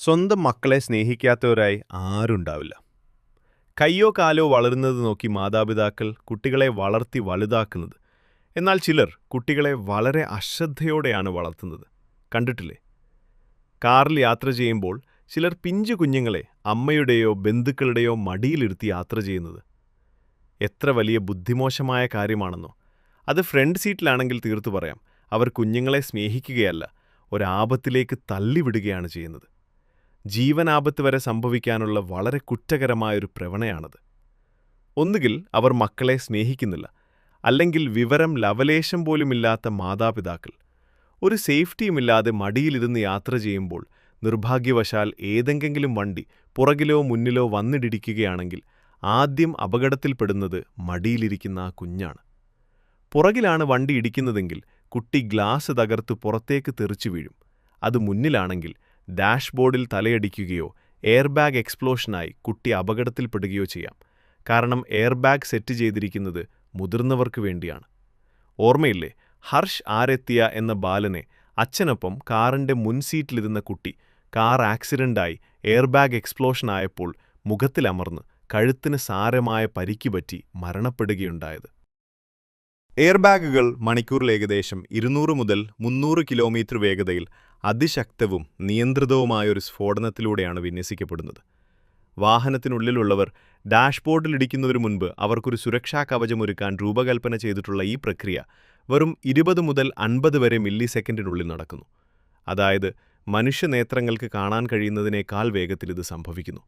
സ്വന്തം മക്കളെ സ്നേഹിക്കാത്തവരായി ആരുണ്ടാവില്ല. കയ്യോ കാലോ വളരുന്നത് നോക്കി മാതാപിതാക്കൾ കുട്ടികളെ വളർത്തി വലുതാക്കുന്നത്. എന്നാൽ ചിലർ കുട്ടികളെ വളരെ അശ്രദ്ധയോടെയാണ് വളർത്തുന്നത്. കണ്ടിട്ടില്ലേ? കാറിൽ യാത്ര ചെയ്യുമ്പോൾ ചിലർ പിഞ്ചു കുഞ്ഞുങ്ങളെ അമ്മയുടെയോ ബന്ധുക്കളുടെയോ മടിയിലിരുത്തി യാത്ര ചെയ്യുന്നത്. എത്ര വലിയ ബുദ്ധിമോശമായ കാര്യമാണെന്നോ. അത് ഫ്രണ്ട് സീറ്റിലാണെങ്കിൽ തീർത്തു പറയാം, അവർ കുഞ്ഞുങ്ങളെ സ്നേഹിക്കുകയല്ല, ഒരാപത്തിലേക്ക് തള്ളിവിടുകയാണ് ചെയ്യുന്നത്. ജീവനാപത്ത് വരെ സംഭവിക്കാനുള്ള വളരെ കുറ്റകരമായൊരു പ്രവണയാണത്. ഒന്നുകിൽ അവർ മക്കളെ സ്നേഹിക്കുന്നില്ല, അല്ലെങ്കിൽ വിവരം ലവലേശം പോലുമില്ലാത്ത മാതാപിതാക്കൾ. ഒരു സേഫ്റ്റിയുമില്ലാതെ മടിയിലിരുന്ന് യാത്ര ചെയ്യുമ്പോൾ നിർഭാഗ്യവശാൽ ഏതെങ്കിലും വണ്ടി പുറകിലോ മുന്നിലോ വന്നിടിക്കുകയാണെങ്കിൽ ആദ്യം അപകടത്തിൽപ്പെടുന്നത് മടിയിലിരിക്കുന്ന ആ കുഞ്ഞാണ്. പുറകിലാണ് വണ്ടി ഇടിക്കുന്നതെങ്കിൽ കുട്ടി ഗ്ലാസ് തകർത്ത് പുറത്തേക്ക് തെറിച്ചു വീഴും. അത് മുന്നിലാണെങ്കിൽ ഡാഷ്ബോർഡിൽ തലയടിക്കുകയോ എയർബാഗ് എക്സ്പ്ലോഷനായി കുട്ടി അപകടത്തിൽപ്പെടുകയോ ചെയ്യാം. കാരണം എയർബാഗ് സെറ്റ് ചെയ്തിരിക്കുന്നത് മുതിർന്നവർക്ക് വേണ്ടിയാണ്. ഓർമ്മയില്ലേ, ഹർഷ് ആരെത്തിയ എന്ന ബാലനെ അച്ഛനൊപ്പം കാറിൻ്റെ മുൻസീറ്റിലിരുന്ന കുട്ടി കാർ ആക്സിഡൻ്റായി എയർബാഗ് എക്സ്പ്ലോഷനായപ്പോൾ മുഖത്തിലമർന്ന് കഴുത്തിന് സാരമായ പരിക്ക് പറ്റി മരണപ്പെടുകയുണ്ടായത്. എയർബാഗുകൾ മണിക്കൂറിൽ ഏകദേശം 200 മുതൽ 300 കിലോമീറ്റർ വേഗതയിൽ അതിശക്തവും നിയന്ത്രിതവുമായൊരു സ്ഫോടനത്തിലൂടെയാണ് വിന്യസിക്കപ്പെടുന്നത്. വാഹനത്തിനുള്ളിലുള്ളവർ ഡാഷ്ബോർഡിലിടിക്കുന്നതിനു മുൻപ് അവർക്കൊരു സുരക്ഷാ കവചമൊരുക്കാൻ രൂപകൽപ്പന ചെയ്തിട്ടുള്ള ഈ പ്രക്രിയ വെറും 20 മുതൽ 50 വരെ മില്ലി സെക്കൻഡിനുള്ളിൽ നടക്കുന്നു. അതായത് മനുഷ്യനേത്രങ്ങൾക്ക് കാണാൻ കഴിയുന്നതിനേക്കാൾ വേഗത്തിൽ ഇത് സംഭവിക്കുന്നു.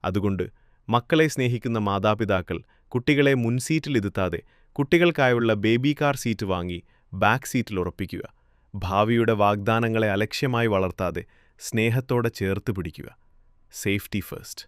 അതുകൊണ്ട് മക്കളെ സ്നേഹിക്കുന്ന മാതാപിതാക്കൾ കുട്ടികളെ മുൻസീറ്റിലിരുത്താതെ കുട്ടികൾക്കായുള്ള ബേബി കാർ സീറ്റ് വാങ്ങി ബാക്ക് സീറ്റിൽ ഉറപ്പിക്കുക. ഭാവിയുടെ വാഗ്ദാനങ്ങളെ അലക്ഷ്യമായി വളർത്താതെ സ്നേഹത്തോടെ ചേർത്ത് പിടിക്കുക. Safety first.